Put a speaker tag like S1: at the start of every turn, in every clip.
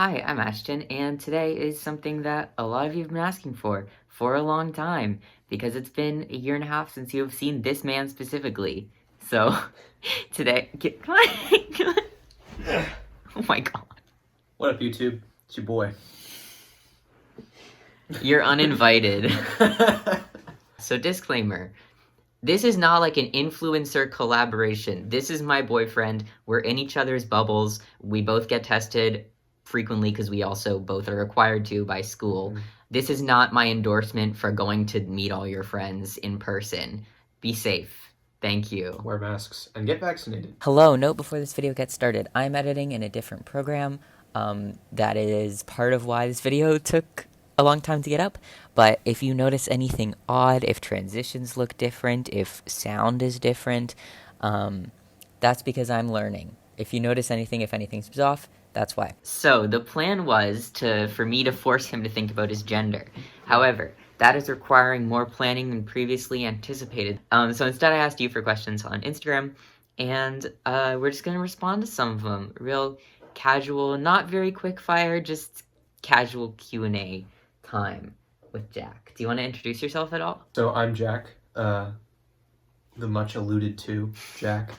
S1: Hi, I'm Ashton, and today is something that a lot of you have been asking for a long time, because it's been a year and a half since you have seen this man specifically. So, today, come on, come on. Oh my god.
S2: What up, YouTube? It's your boy.
S1: You're uninvited. So, disclaimer. This is not like an influencer collaboration. This is my boyfriend. We're in each other's bubbles. We both get tested frequently because we also both are required to by school. This is not my endorsement for going to meet all your friends in person. Be safe. Thank you.
S2: Wear masks and get vaccinated.
S1: Hello, note before this video gets started. I'm editing in a different program. That is part of why this video took a long time to get up. But if you notice anything odd, if transitions look different, if sound is different, that's because I'm learning. If you notice anything, if anything seems off, that's why. So the plan was for me to force him to think about his gender. However, that is requiring more planning than previously anticipated. So instead I asked you for questions on Instagram, and we're just going to respond to some of them. Real casual, not very quick fire, just casual Q&A time with Jack. Do you want to introduce yourself at all?
S2: So I'm Jack, the much alluded to Jack.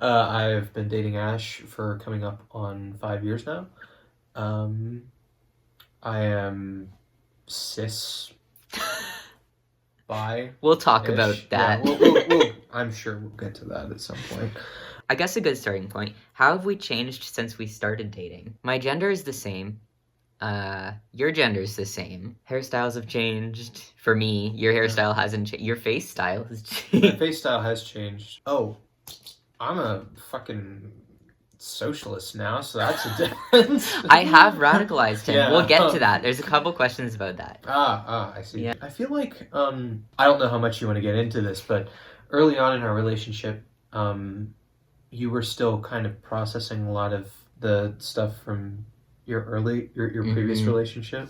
S2: I've been dating Ash for coming up on 5 years now. I am cis bi.
S1: We'll talk about that.
S2: Yeah, I'm sure we'll get to that at some point.
S1: I guess a good starting point. How have we changed since we started dating? My gender is the same. Your gender's the same. Hairstyles have changed. For me, your hairstyle hasn't changed. Your face style has changed.
S2: My face style has changed. Oh, I'm a fucking socialist now, so that's a difference.
S1: I have radicalized him.
S2: Yeah.
S1: We'll get to that. There's a couple questions about that.
S2: I see.
S1: Yeah.
S2: I feel like, I don't know how much you want to get into this, but early on in our relationship, you were still kind of processing a lot of the stuff from your previous relationship.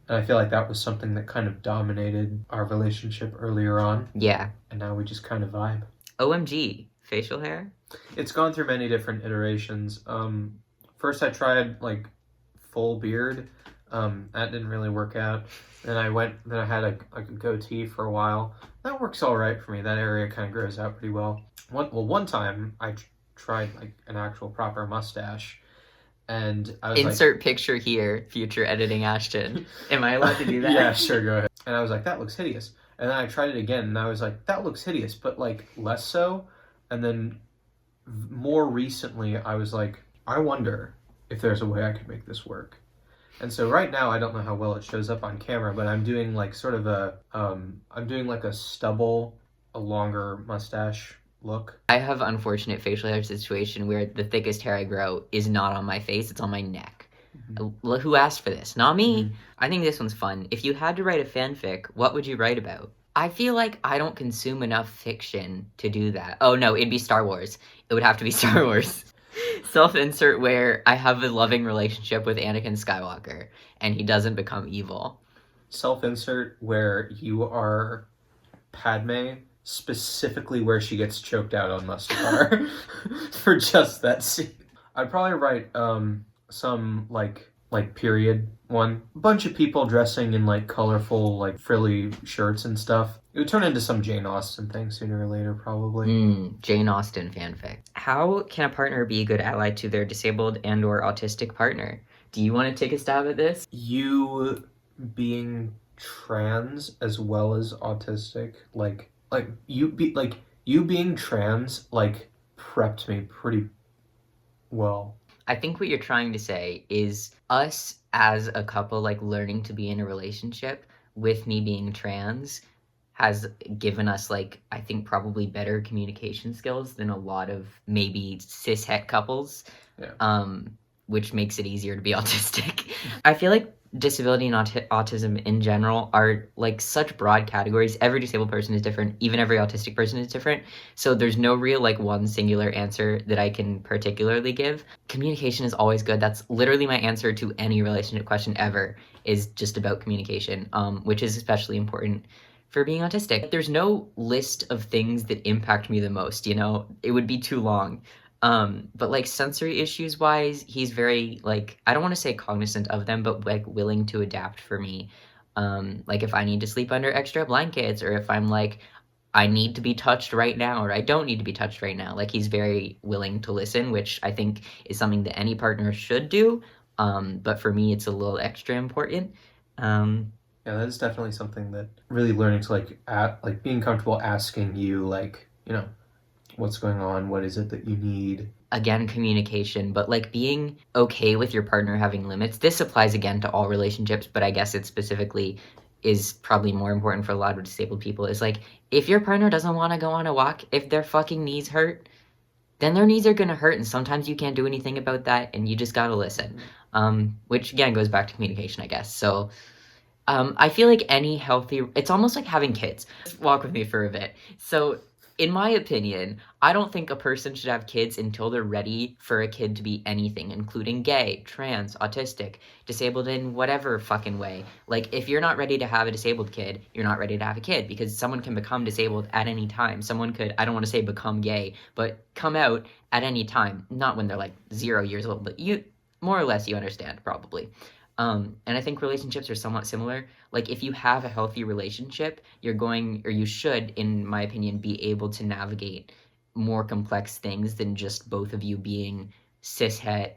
S2: And I feel like that was something that kind of dominated our relationship earlier on.
S1: Yeah.
S2: And now we just kind of vibe.
S1: OMG. Facial hair?
S2: It's gone through many different iterations. First I tried like full beard. That didn't really work out. Then I had a goatee for a while. That works all right for me. That area kind of grows out pretty well. One time I tried like an actual proper mustache, and I was
S1: Insert picture here, future editing Ashton. Am I allowed to do that?
S2: Yeah, sure, go ahead. And I was like, that looks hideous. And then I tried it again, and I was like, that looks hideous, but like less so. And then more recently, I was like, I wonder if there's a way I could make this work. And so right now, I don't know how well it shows up on camera, but I'm doing like sort of I'm doing like a stubble, a longer mustache look.
S1: I have unfortunate facial hair situation where the thickest hair I grow is not on my face, it's on my neck. Mm-hmm. Who asked for this? Not me. Mm-hmm. I think this one's fun. If you had to write a fanfic, what would you write about? I feel like I don't consume enough fiction to do that. Oh no, it'd be Star Wars. It would have to be Star Wars. Self-insert where I have a loving relationship with Anakin Skywalker, and he doesn't become evil.
S2: Self-insert where you are Padme, specifically where she gets choked out on Mustafar for just that scene. I'd probably write some like period one. A bunch of people dressing in like colorful like frilly shirts and stuff. It would turn into some Jane Austen thing sooner or later, probably.
S1: Jane Austen fanfic. How can a partner be a good ally to their disabled and or autistic partner? Do you want to take a stab at this?
S2: You being trans as well as autistic, you being trans like prepped me pretty well.
S1: I think what you're trying to say is us as a couple like learning to be in a relationship with me being trans has given us like I think probably better communication skills than a lot of maybe cis-het couples.
S2: Yeah.
S1: Which makes it easier to be autistic. I feel like disability and autism in general are like such broad categories. Every disabled person is different. Even every autistic person is different. So there's no real like one singular answer that I can particularly give. Communication is always good. That's literally my answer to any relationship question ever, is just about communication, which is especially important for being autistic. There's no list of things that impact me the most, you know? It would be too long. But like sensory issues wise, he's very like I don't want to say cognizant of them, but like willing to adapt for me. Like if I need to sleep under extra blankets, or if I'm like I need to be touched right now, or I don't need to be touched right now. Like he's very willing to listen, which I think is something that any partner should do. But for me, it's a little extra important.
S2: Yeah, that is definitely something that really learning to like being comfortable asking you like, what's going on, what is it that you need.
S1: Again, communication, but like being okay with your partner having limits. This applies again to all relationships, but I guess it specifically is probably more important for a lot of disabled people. Is like if your partner doesn't want to go on a walk, if their fucking knees hurt, then their knees are gonna hurt, and sometimes you can't do anything about that, and you just gotta listen. Which again goes back to communication, I guess. So I feel like any healthy, it's almost like having kids. Just walk with me for a bit. So, in my opinion, I don't think a person should have kids until they're ready for a kid to be anything, including gay, trans, autistic, disabled in whatever fucking way. Like, if you're not ready to have a disabled kid, you're not ready to have a kid because someone can become disabled at any time. Someone could, I don't want to say become gay, but come out at any time. Not when they're like 0 years old, but you, more or less, you understand probably. And I think relationships are somewhat similar. Like if you have a healthy relationship, you're going, or you should, in my opinion, be able to navigate more complex things than just both of you being cishet,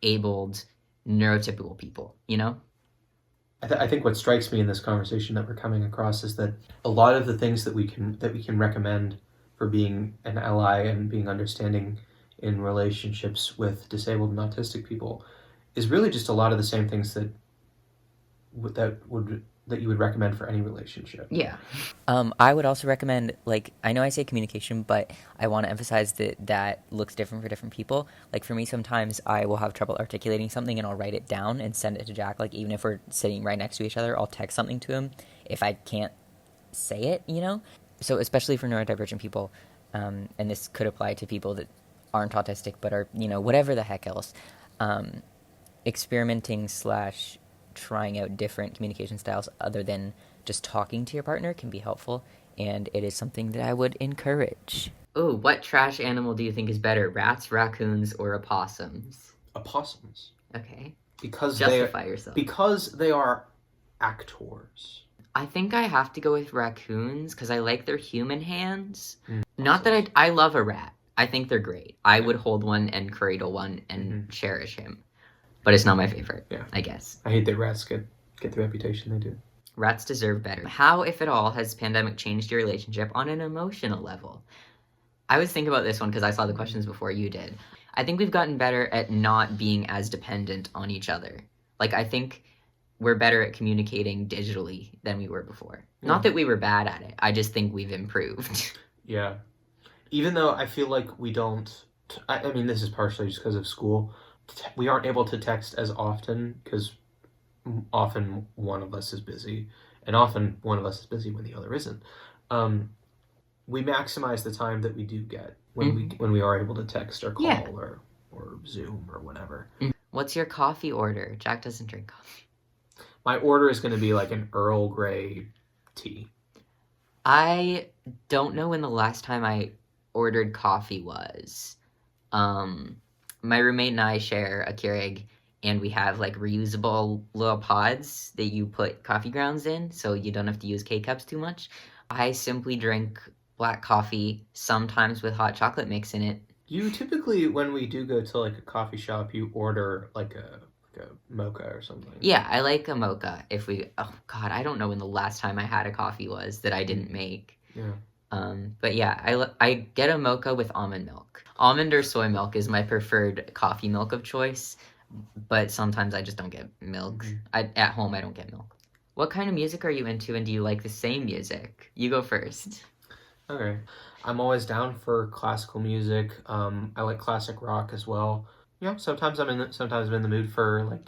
S1: abled, neurotypical people, you know?
S2: I think what strikes me in this conversation that we're coming across is that a lot of the things that we can recommend for being an ally and being understanding in relationships with disabled and autistic people is really just a lot of the same things that you would recommend for any relationship.
S1: Yeah.
S3: I would also recommend, like, I know I say communication, but I want to emphasize that looks different for different people. Like, for me, sometimes I will have trouble articulating something and I'll write it down and send it to Jack. Like, even if we're sitting right next to each other, I'll text something to him if I can't say it, you know? So, especially for neurodivergent people, and this could apply to people that aren't autistic but are, whatever the heck else, experimenting / trying out different communication styles other than just talking to your partner can be helpful, and it is something that I would encourage.
S1: Oh, what trash animal do you think is better, rats, raccoons, or opossums?
S2: Opossums.
S1: Okay.
S2: Because
S1: Justify yourself.
S2: Because they are actors.
S1: I think I have to go with raccoons because I like their human hands. Not that I love a rat. I think they're great. I would hold one and cradle one and cherish him. But it's not my favorite, I guess.
S2: I hate that rats get the reputation they do.
S1: Rats deserve better. How, if at all, has pandemic changed your relationship on an emotional level? I was thinking about this one because I saw the questions before you did. I think we've gotten better at not being as dependent on each other. Like, I think we're better at communicating digitally than we were before. Not that we were bad at it. I just think we've improved.
S2: Yeah. Even though I feel like we don't... I mean, this is partially just because of school. We aren't able to text as often because often one of us is busy, and often one of us is busy when the other isn't. We maximize the time that we do get when we are able to text or call or Zoom or whatever.
S1: What's your coffee order? Jack doesn't drink coffee.
S2: My order is going to be like an Earl Grey tea.
S1: I don't know when the last time I ordered coffee was. My roommate and I share a Keurig, and we have like reusable little pods that you put coffee grounds in, so you don't have to use K-cups too much. I simply drink black coffee, sometimes with hot chocolate mix in it.
S2: You typically, when we do go to like a coffee shop, you order like a mocha or something.
S1: Yeah, I like a mocha. Oh God, I don't know when the last time I had a coffee was that I didn't make.
S2: Yeah.
S1: But yeah, I get a mocha with almond milk. Almond or soy milk is my preferred coffee milk of choice, but sometimes I just don't get milk. At home, I don't get milk. What kind of music are you into, and do you like the same music? You go first.
S2: Okay. I'm always down for classical music. I like classic rock as well. Yeah, sometimes I'm in the mood for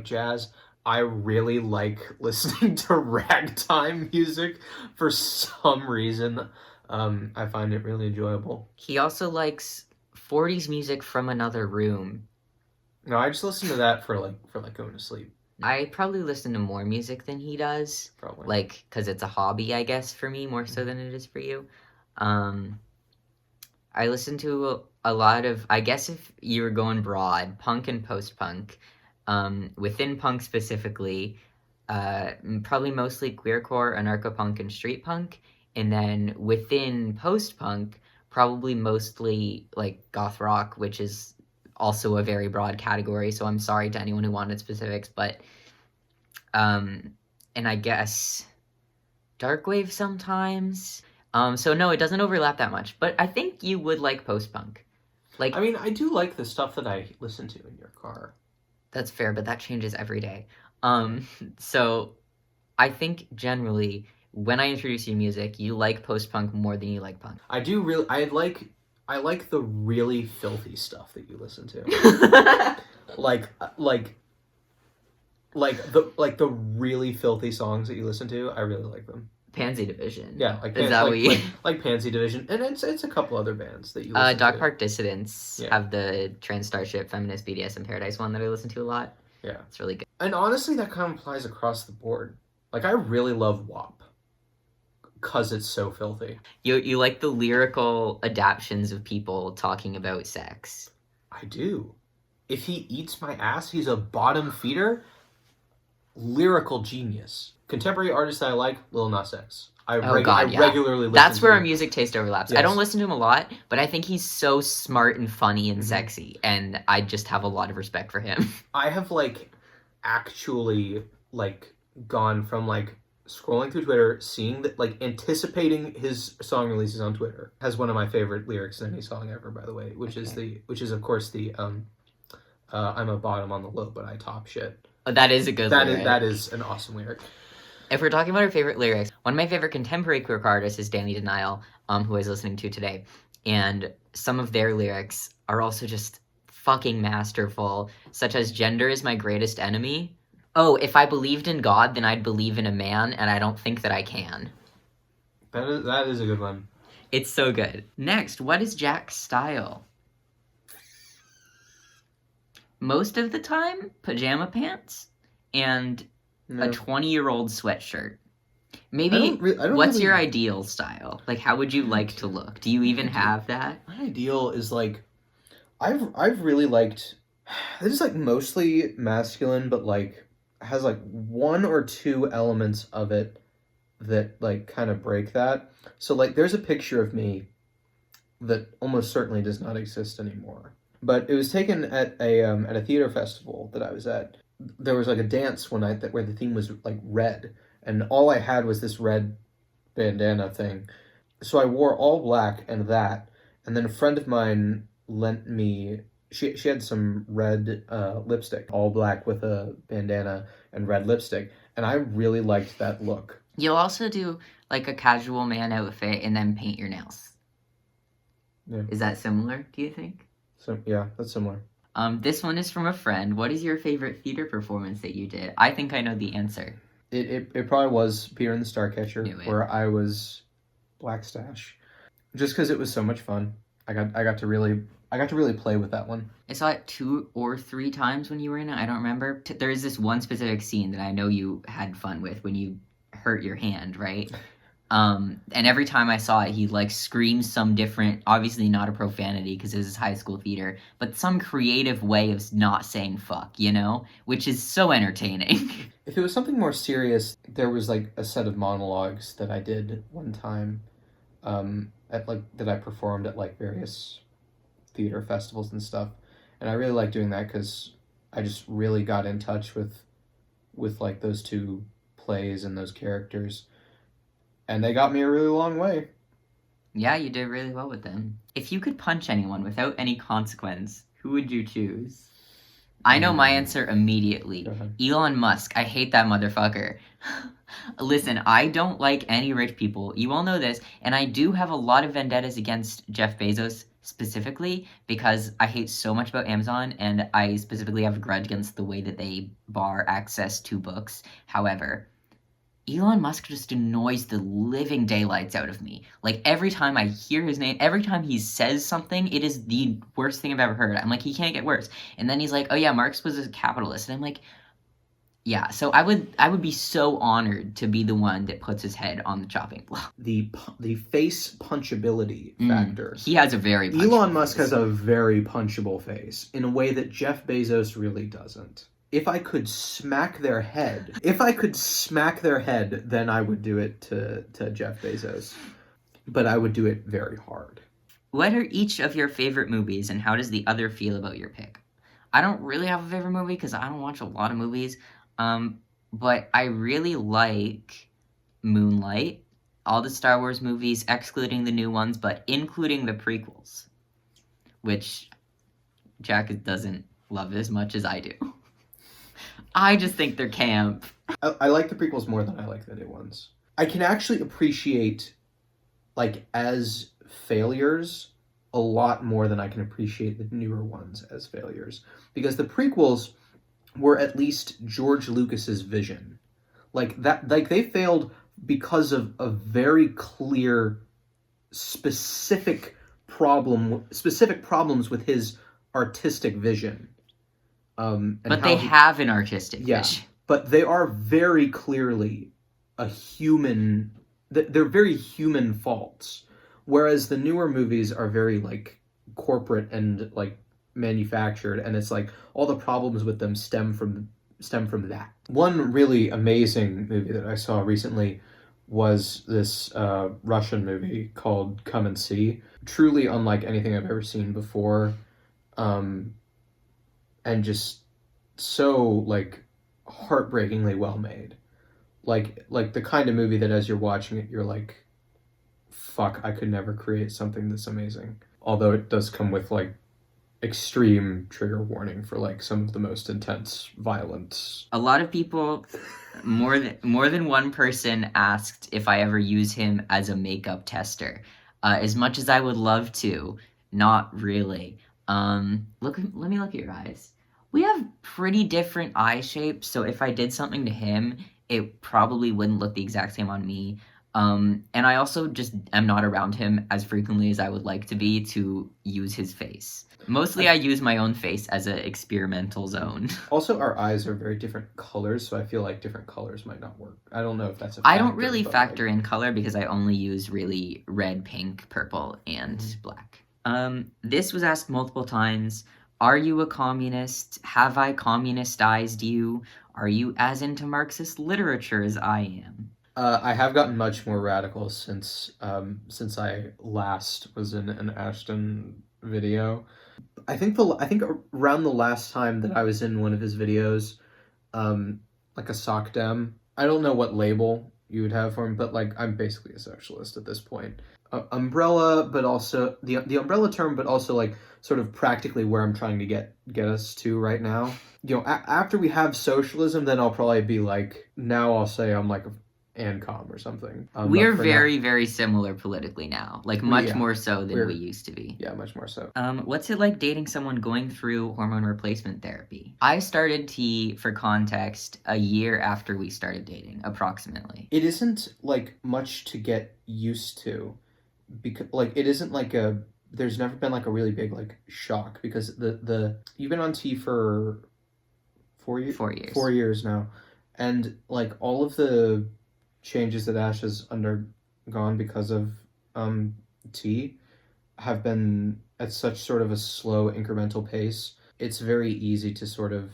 S2: jazz. I really like listening to ragtime music for some reason. I find it really enjoyable.
S1: He also likes 40s music from another room.
S2: No, I just listen to that for going to sleep.
S1: I probably listen to more music than he does.
S2: Probably.
S1: Like, because it's a hobby, I guess, for me, more so than it is for you. I listen to
S3: a lot of, I guess if you were going broad, punk and post-punk, within punk specifically, probably mostly queercore, anarcho-punk, and street punk, and then within post-punk, probably mostly like goth rock, which is also a very broad category, so I'm sorry to anyone who wanted specifics, but, and I guess dark wave sometimes. So no, it doesn't overlap that much, but I think you would like post-punk. Like,
S2: I mean, I do like the stuff that I listen to in your car.
S3: that's fair, but that changes every day. So I think generally when I introduce you to music, you like post-punk more than you like punk.
S2: I do really. I like the really filthy stuff that you listen to. like the really filthy songs that you listen to. I really like them.
S3: Pansy Division.
S2: Yeah, like
S3: Is that what you...
S2: like Pansy Division, and it's a couple other bands that you listen to.
S3: Dog Park Dissidents
S2: Yeah.
S3: have the Trans Starship Feminist BDSM Paradise one that I listen to a lot.
S2: Yeah,
S3: it's really good.
S2: And honestly, that kind of applies across the board. Like, I really love WAP because it's so filthy.
S3: You like the lyrical adaptions of people talking about sex.
S2: I do. If he eats my ass, he's a bottom feeder. Lyrical genius. Contemporary artists that I like, Lil Nas X. I regularly listen
S3: That's
S2: to
S3: where
S2: him.
S3: our music taste overlaps.
S2: Yes.
S3: I don't listen to him a lot, but I think he's so smart and funny and sexy, and I just have a lot of respect for him.
S2: I have, like, actually, like, gone from, like, scrolling through Twitter, seeing that, like, anticipating his song releases on Twitter. Has one of my favorite lyrics in any song ever, by the way, which is of course the I'm a bottom on the low, but I top shit.
S3: Oh, that is a good lyric.
S2: That is an awesome lyric.
S3: If we're talking about our favorite lyrics, one of my favorite contemporary queer artists is Danny Denial, who I was listening to today. And some of their lyrics are also just fucking masterful, such as "Gender is my greatest enemy." Oh, if I believed in God, then I'd believe in a man, and I don't think that I can.
S2: That is a good one.
S3: It's so good. Next, what is Jack's style? Most of the time, pajama pants and a 20-year-old sweatshirt. Maybe, what's your ideal style? Like, how would you like to look? Do you even have that?
S2: My ideal is, like, I've really liked, this is, like, mostly masculine, but, like, has, like, one or two elements of it that, like, kind of break that. So, like, there's a picture of me that almost certainly does not exist anymore. But it was taken at a theater festival that I was at. There was, like, a dance one night where the theme was, like, red, and all I had was this red bandana thing. So I wore all black and that, and then a friend of mine lent me, she had some red lipstick, all black with a bandana and red lipstick, and I really liked that look.
S3: You'll also do, like, a casual man outfit and then paint your nails.
S2: Yeah.
S3: Is that similar, do you think?
S2: So yeah, that's similar.
S3: This one is from a friend. What is your favorite theater performance that you did? I think I know the answer.
S2: It probably was Peter and the Starcatcher, where I was Black Stash, just because it was so much fun. I got to really play with that one.
S3: I saw it 2 or 3 times when you were in it. I don't remember. There is this one specific scene that I know you had fun with when you hurt your hand, right? And every time I saw it, he, like, screams some different, obviously not a profanity because this is high school theater, but some creative way of not saying fuck, you know? Which is so entertaining.
S2: If it was something more serious, there was, like, a set of monologues that I did one time, that I performed at, like, various theater festivals and stuff. And I really like doing that because I just really got in touch with, like, those two plays and those characters. And they got me a really long way.
S3: Yeah, you did really well with them. If you could punch anyone without any consequence, who would you choose? I know my answer immediately. Elon Musk. I hate that motherfucker. Listen, I don't like any rich people. You all know this. And I do have a lot of vendettas against Jeff Bezos specifically because I hate so much about Amazon, and I specifically have a grudge against the way that they bar access to books. However, Elon Musk just annoys the living daylights out of me. Like, every time I hear his name, every time he says something, it is the worst thing I've ever heard. I'm like, he can't get worse. And then he's like, oh yeah, Marx was a capitalist. And I'm like, Yeah, so I would be so honored to be the one that puts his head on the chopping block.
S2: The face punchability factor.
S3: He has a very punchable
S2: Elon Musk
S3: face.
S2: has a very punchable face in a way that Jeff Bezos really doesn't. If I could smack their head, then I would do it to Jeff Bezos. But I would do it very hard.
S3: What are each of your favorite movies, and how does the other feel about your pick? I don't really have a favorite movie because I don't watch a lot of movies. But I really like Moonlight, all the Star Wars movies, excluding the new ones, but including the prequels, which Jack doesn't love as much as I do. I just think they're camp.
S2: I like the prequels more than I like the new ones. I can actually appreciate, like, as failures a lot more than I can appreciate the newer ones as failures. Because the prequels were at least George Lucas's vision. Like they failed because of a very clear specific problems with his artistic vision.
S3: But they have an artistic vision.
S2: But they are very clearly a human. They're very human faults, whereas the newer movies are very like corporate and like manufactured, and it's like all the problems with them stem from that. One really amazing movie that I saw recently was this Russian movie called Come and See. Truly unlike anything I've ever seen before, and just so like heartbreakingly well made. Like the kind of movie that as you're watching it, you're like, fuck, I could never create something this amazing. Although it does come with like extreme trigger warning for like some of the most intense violence.
S3: A lot of people, more than one person, asked if I ever use him as a makeup tester. As much as I would love to, not really. Let me look at your eyes. We have pretty different eye shapes, so if I did something to him, it probably wouldn't look the exact same on me. And I also just am not around him as frequently as I would like to be to use his face. Mostly I use my own face as an experimental zone.
S2: Also, our eyes are very different colors, so I feel like different colors might not work. I don't know if that's a
S3: I
S2: factor.
S3: don't really factor in color because I only use really red, pink, purple, and black. This was asked multiple times. Are you a communist? Have I communistized you? Are you as into Marxist literature as I am?
S2: I have gotten much more radical since I last was in an Ashton video. I think around the last time that I was in one of his videos, like a sock dem. I don't know what label you would have for him, but like I'm basically a socialist at this point. Umbrella, but also the umbrella term, but also like sort of practically where I'm trying to get us to right now. You know, after we have socialism, then I'll probably be like, now I'll say I'm like ANCOM or something.
S3: We're very, very similar politically now. Like, much more so than we used to be.
S2: Yeah, much more so.
S3: What's it like dating someone going through hormone replacement therapy? I started T, for context, a year after we started dating, approximately.
S2: It isn't, like, much to get used to. Because, like, it isn't like there's never been, like, a really big, like, shock. Because you've been on T for 4 years?
S3: 4 years.
S2: 4 years now. And, like, all of the changes that Ash has undergone because of T have been at such sort of a slow incremental pace. It's very easy to sort of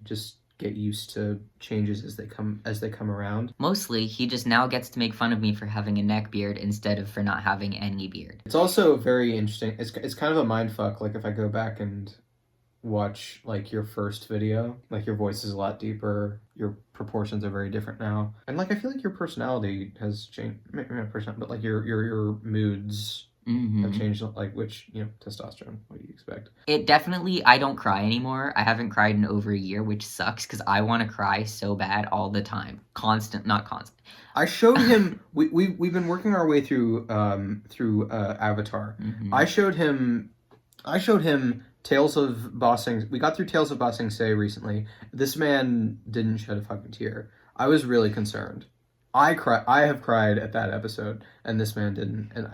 S2: just get used to changes as they come around.
S3: Mostly, he just now gets to make fun of me for having a neck beard instead of for not having any beard.
S2: It's also very interesting. It's kind of a mindfuck. Like if I go back and watch like your first video, like your voice is a lot deeper, your proportions are very different now, and like I feel like your personality has changed. Maybe not personality, but like your moods have changed. Like which, you know, testosterone. What do you expect?
S3: It definitely. I don't cry anymore. I haven't cried in over a year, which sucks because I want to cry so bad all the time. Not constant.
S2: I showed him. we've been working our way through Avatar. I showed him Tales of Bossing. We got through Tales of Bossing Say recently. This man didn't shed a fucking tear. I was really concerned. I have cried at that episode, and this man didn't. And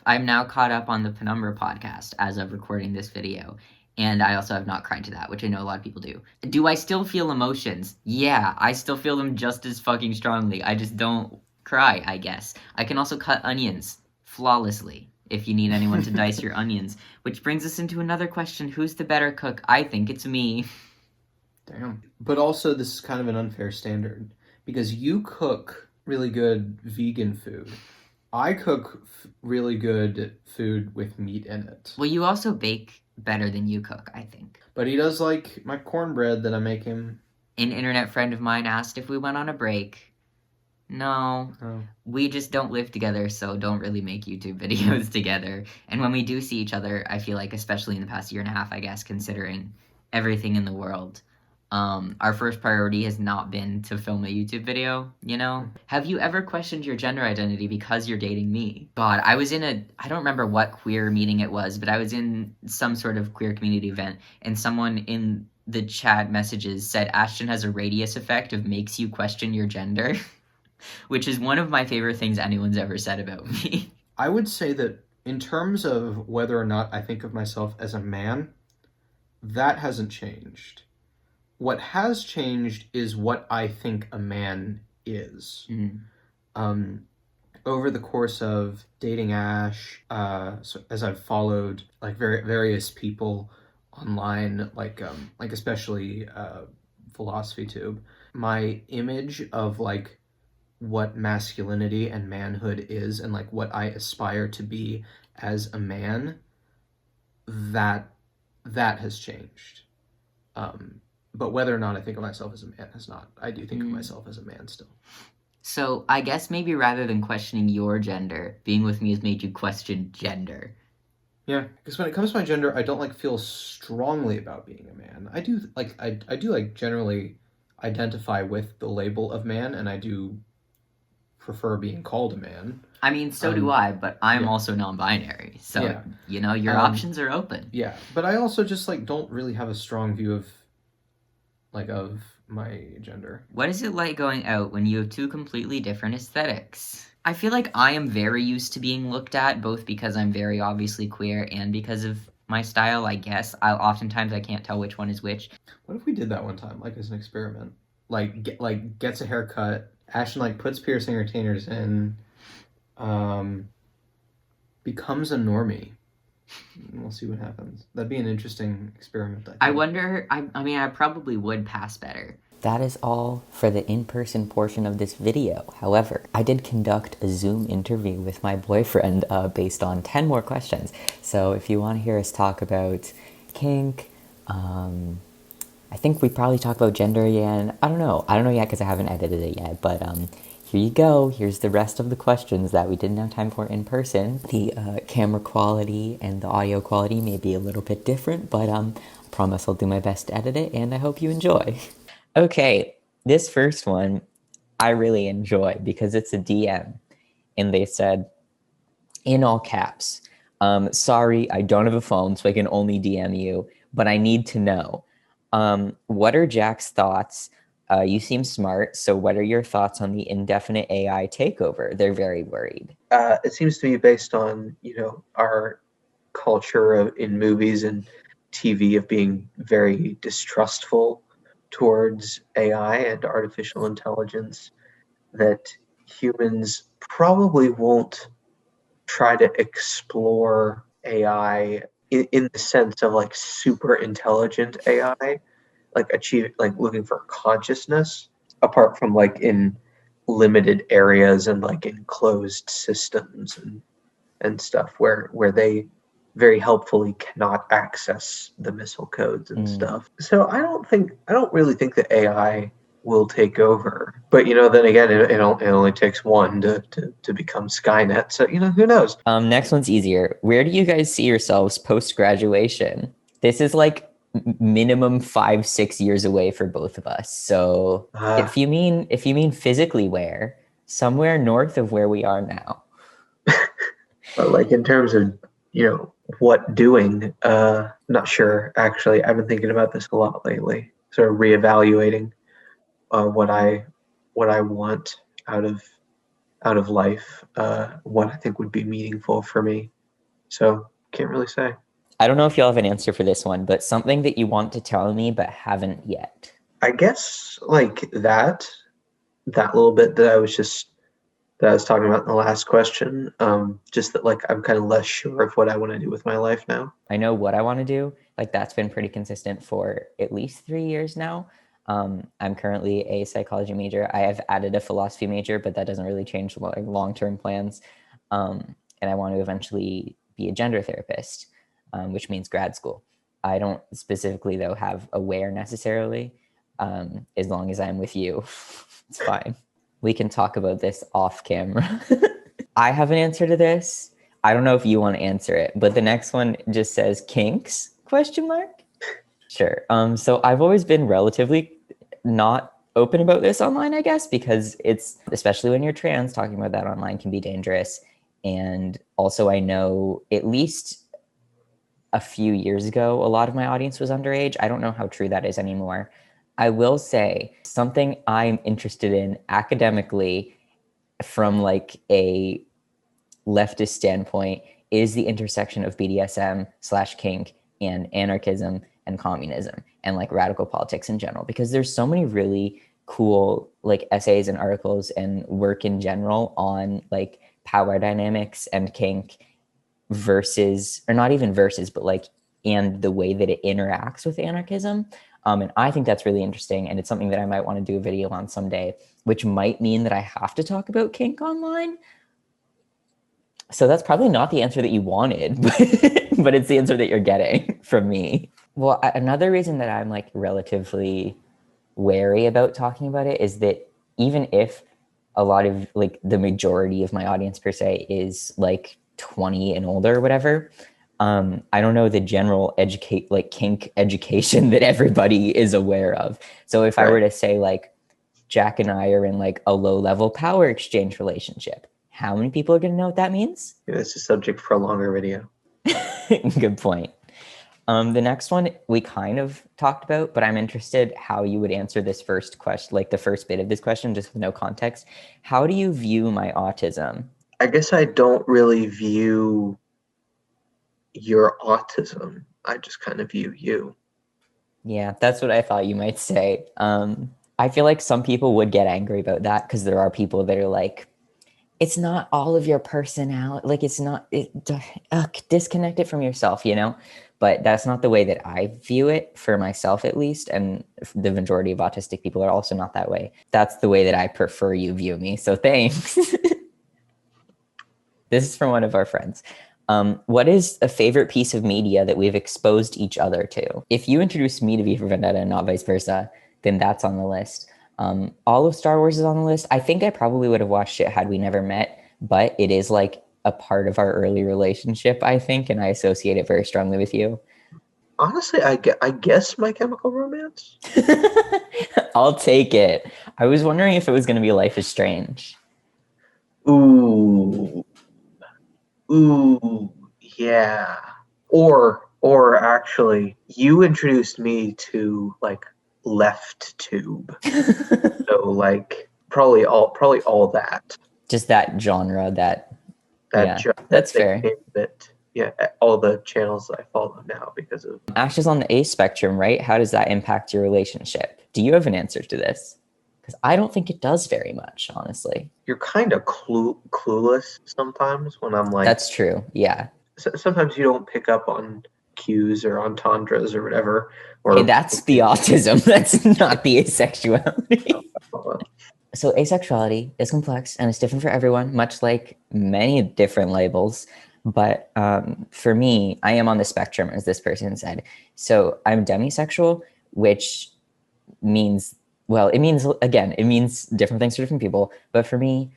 S2: I'm
S3: now caught up on the Penumbra podcast as of recording this video,
S1: And I also have not cried to that, which I know a lot of people do. Do I still feel emotions? Yeah, I still feel them just as fucking strongly. I just don't cry, I guess. I can also cut onions flawlessly if you need anyone to dice your onions. Which brings us into another question. Who's the better cook? I think it's me.
S2: Damn. But also, this is kind of an unfair standard because you cook really good vegan food. I cook really good food with meat in it.
S1: Well, you also bake better than you cook, I think.
S2: But he does like my cornbread that I make him.
S1: An internet friend of mine asked if we went on a break. No, we just don't live together, so don't really make YouTube videos together. And when we do see each other, I feel like, especially in the past year and a half, I guess, considering everything in the world, our first priority has not been to film a YouTube video, you know? Have you ever questioned your gender identity because you're dating me? God, I don't remember what queer meeting it was, but I was in some sort of queer community event, and someone in the chat messages said Ashton has a radius effect of makes you question your gender, which is one of my favorite things anyone's ever said about me.
S2: I would say that in terms of whether or not I think of myself as a man, that hasn't changed. What has changed is what I think a man is. Over the course of dating Ash, so as I've followed like various people online, like especially Philosophy Tube, my image of like what masculinity and manhood is and like what I aspire to be as a man, that has changed. But whether or not I think of myself as a man has not. I do think of myself as a man still.
S1: So I guess maybe rather than questioning your gender, being with me has made you question gender.
S2: Yeah, because when it comes to my gender, I don't like feel strongly about being a man. I do like generally identify with the label of man, and I do prefer being called a man.
S1: I mean, so do I, but I'm also non-binary. So, you know, your options are open.
S2: Yeah, but I also just like don't really have a strong view of my gender.
S1: What is it like going out when you have two completely different aesthetics? I feel like I am very used to being looked at, both because I'm very obviously queer and because of my style, I guess. Oftentimes I can't tell which one is which.
S2: What if we did that one time, like as an experiment? Gets a haircut, Ashton like puts piercing retainers in, becomes a normie. We'll see what happens. That'd be an interesting experiment.
S1: I wonder, I mean, I probably would pass better.
S3: That is all for the in-person portion of this video. However, I did conduct a Zoom interview with my boyfriend based on 10 more questions. So if you want to hear us talk about kink, I think we probably talk about gender again. I don't know yet because I haven't edited it yet, but here you go. Here's the rest of the questions that we didn't have time for in person. The camera quality and the audio quality may be a little bit different, but I promise I'll do my best to edit it, and I hope you enjoy. Okay, this first one I really enjoy because it's a DM, and they said, in all caps, sorry, I don't have a phone, so I can only DM you, but I need to know, what are Jack's thoughts? You seem smart, so what are your thoughts on the indefinite AI takeover? They're very worried.
S4: It seems to be based on, our culture in movies and TV of being very distrustful towards AI and artificial intelligence, that humans probably won't try to explore AI in the sense of like super intelligent AI, like looking for consciousness, apart from like in limited areas and like in closed systems and stuff where they very helpfully cannot access the missile codes and stuff. So I don't really think that AI will take over. But then again, it only takes one to become Skynet. So who knows?
S3: Next one's easier. Where do you guys see yourselves post-graduation? This is like minimum 5-6 years away for both of us. So if you mean physically where, somewhere north of where we are now.
S4: But like in terms of what doing, not sure actually. I've been thinking about this a lot lately, sort of reevaluating what I want out of life, what I think would be meaningful for me. So can't really say.
S1: I don't know if you'll have an answer for this one, but something that you want to tell me but haven't yet.
S4: I guess like that little bit that I was talking about in the last question. Just that like I'm kind of less sure of what I want to do with my life now.
S1: I know what I want to do. Like that's been pretty consistent for at least 3 years now. I'm currently a psychology major. I have added a philosophy major, but that doesn't really change like long-term plans. And I want to eventually be a gender therapist, which means grad school. I don't specifically though have a where necessarily. As long as I'm with you, it's fine. We can talk about this off camera. I have an answer to this. I don't know if you want to answer it, but the next one just says kinks question mark. Sure. So I've always been relatively not open about this online, I guess, because it's, especially when you're trans, talking about that online can be dangerous. And also I know at least a few years ago, a lot of my audience was underage. I don't know how true that is anymore. I will say something I'm interested in academically from like a leftist standpoint is the intersection of BDSM / kink and anarchism and communism and like radical politics in general, because there's so many really cool like essays and articles and work in general on like power dynamics and kink versus, or not even versus, but like, and the way that it interacts with anarchism. And I think that's really interesting. And it's something that I might want to do a video on someday, which might mean that I have to talk about kink online. So that's probably not the answer that you wanted, but it's the answer that you're getting from me. Well, another reason that I'm like relatively wary about talking about it is that even if a lot of like the majority of my audience per se is like 20 and older or whatever, I don't know the general kink education that everybody is aware of. So if I were to say like Jack and I are in like a low level power exchange relationship, how many people are going to know what that means?
S4: Yeah, it's a subject for a longer video.
S1: Good point. The next one we kind of talked about, but I'm interested how you would answer this first question, like the first bit of this question, just with no context. How do you view my autism?
S4: I guess I don't really view your autism. I just kind of view you.
S1: Yeah, that's what I thought you might say. I feel like some people would get angry about that because there are people that are like, it's not all of your personality. Like it's not, disconnect it from yourself, you know? But that's not the way that I view it for myself, at least. And the majority of autistic people are also not that way. That's the way that I prefer you view me. So thanks. This is from one of our friends. What is a favorite piece of media that we've exposed each other to? If you introduced me to V for Vendetta and not vice versa, then that's on the list. All of Star Wars is on the list. I think I probably would have watched it had we never met, but it is like a part of our early relationship, I think, and I associate it very strongly with you.
S4: Honestly, I guess My Chemical Romance.
S1: I'll take it. I was wondering if it was going to be Life is Strange.
S4: Ooh, yeah. Or actually, you introduced me to like Left Tube. So like probably all that.
S1: Just that genre, that's fair.
S4: Yeah, all the channels I follow now because of
S1: Ash is on the A spectrum, right? How does that impact your relationship? Do you have an answer to this? Because I don't think it does very much, honestly.
S4: You're kind of clueless sometimes when I'm like.
S1: That's true. Yeah.
S4: Sometimes you don't pick up on cues or entendres or whatever.
S1: Hey, that's the autism. That's not the asexuality. So asexuality is complex and it's different for everyone, much like many different labels. But for me, I am on the spectrum, as this person said. So I'm demisexual, which means, well, it means different things to different people. But for me,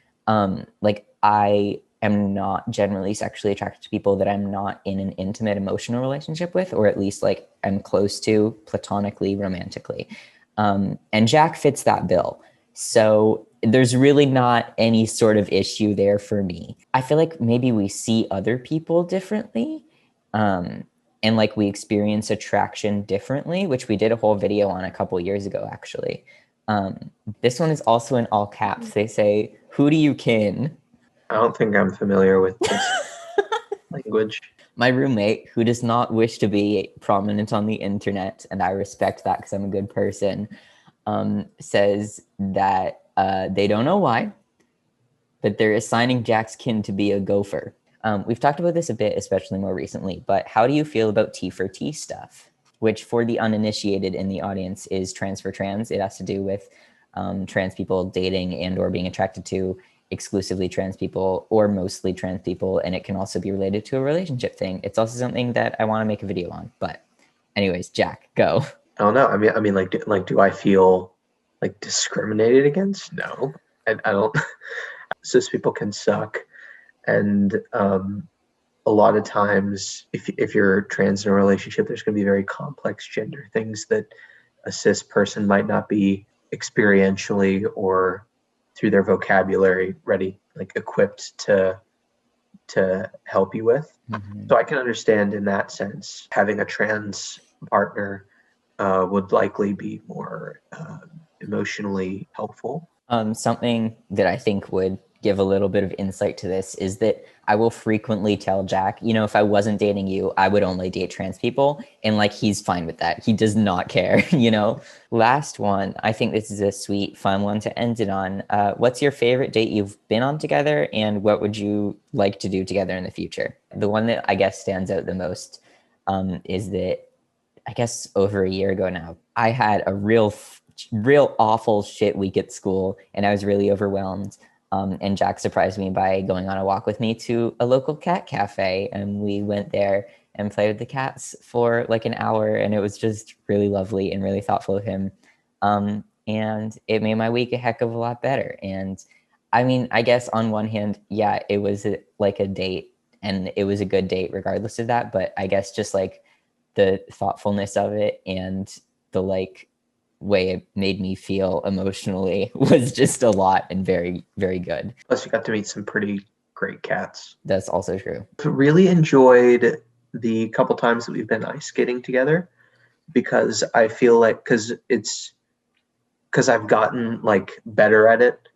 S1: like I am not generally sexually attracted to people that I'm not in an intimate emotional relationship with, or at least like I'm close to platonically, romantically. And Jack fits that bill. So there's really not any sort of issue there for me. I feel like maybe we see other people differently. And like we experience attraction differently, which we did a whole video on a couple years ago, actually. This one is also in all caps. They say, "Who do you kin?"
S4: I don't think I'm familiar with this language.
S1: My roommate, who does not wish to be prominent on the internet, and I respect that because I'm a good person, says that they don't know why, but they're assigning Jack's kin to be a gopher. We've talked about this a bit, especially more recently, but how do you feel about T for T stuff? Which, for the uninitiated in the audience, is trans for trans. It has to do with trans people dating and or being attracted to exclusively trans people or mostly trans people, and it can also be related to a relationship thing. It's also something that I want to make a video on. But anyways, Jack, go.
S4: I don't know. I mean, like, do I feel like discriminated against? No, I don't. Cis people can suck, and a lot of times, if you're trans in a relationship, there's going to be very complex gender things that a cis person might not be experientially or through their vocabulary ready, like equipped to help you with.
S1: Mm-hmm.
S4: So I can understand in that sense having a trans partner would likely be more emotionally helpful.
S1: Something that I think would give a little bit of insight to this is that I will frequently tell Jack, you know, if I wasn't dating you, I would only date trans people. And like, he's fine with that. He does not care, you know? Last one, I think this is a sweet, fun one to end it on. What's your favorite date you've been on together? And what would you like to do together in the future? The one that I guess stands out the most is that I guess over a year ago now, I had a real awful shit week at school and I was really overwhelmed. And Jack surprised me by going on a walk with me to a local cat cafe. And we went there and played with the cats for like an hour. And it was just really lovely and really thoughtful of him. And it made my week a heck of a lot better. And I mean, I guess on one hand, yeah, it was like a date and it was a good date regardless of that. But I guess just like the thoughtfulness of it and the like way it made me feel emotionally was just a lot and very, very good.
S4: Plus, you got to meet some pretty great cats.
S1: That's also true.
S4: Really enjoyed the couple times that we've been ice skating together because I feel like because I've gotten like better at it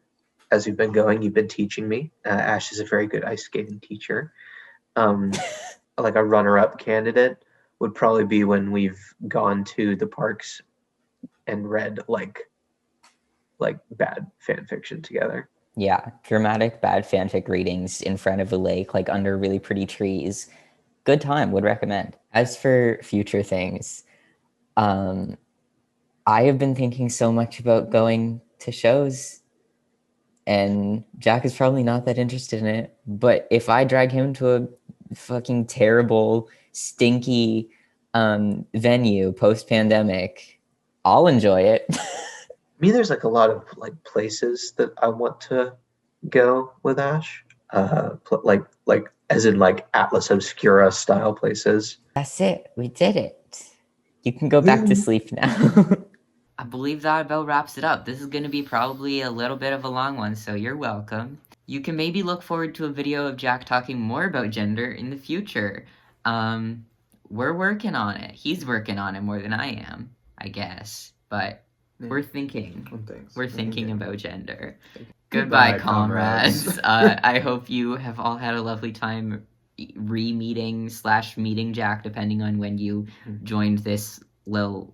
S4: as we've been going. You've been teaching me. Ash is a very good ice skating teacher. Like a runner-up candidate would probably be when we've gone to the parks and read like bad fan fiction together.
S1: Yeah, dramatic bad fanfic readings in front of a lake, like under really pretty trees. Good time, would recommend. As for future things, I have been thinking so much about going to shows, and Jack is probably not that interested in it. But if I drag him to a fucking terrible, stinky venue post-pandemic, I'll enjoy it.
S4: I mean, there's like a lot of like places that I want to go with Ash, like as in like Atlas Obscura style places.
S1: That's it. We did it. You can go back to sleep now. I believe that about wraps it up. This is going to be probably a little bit of a long one, so you're welcome. You can maybe look forward to a video of Jack talking more about gender in the future. We're working on it. He's working on it more than I am, I guess. But we're thinking. We're thinking about gender. Goodbye, comrades. I hope you have all had a lovely time re-meeting/meeting Jack, depending on when you joined this little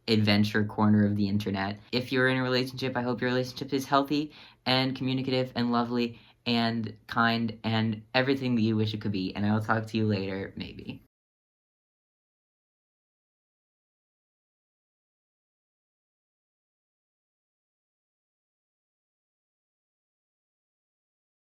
S1: adventure corner of the internet. If you're in a relationship, I hope your relationship is healthy and communicative and lovely and kind and everything that you wish it could be. And I will talk to you later, maybe.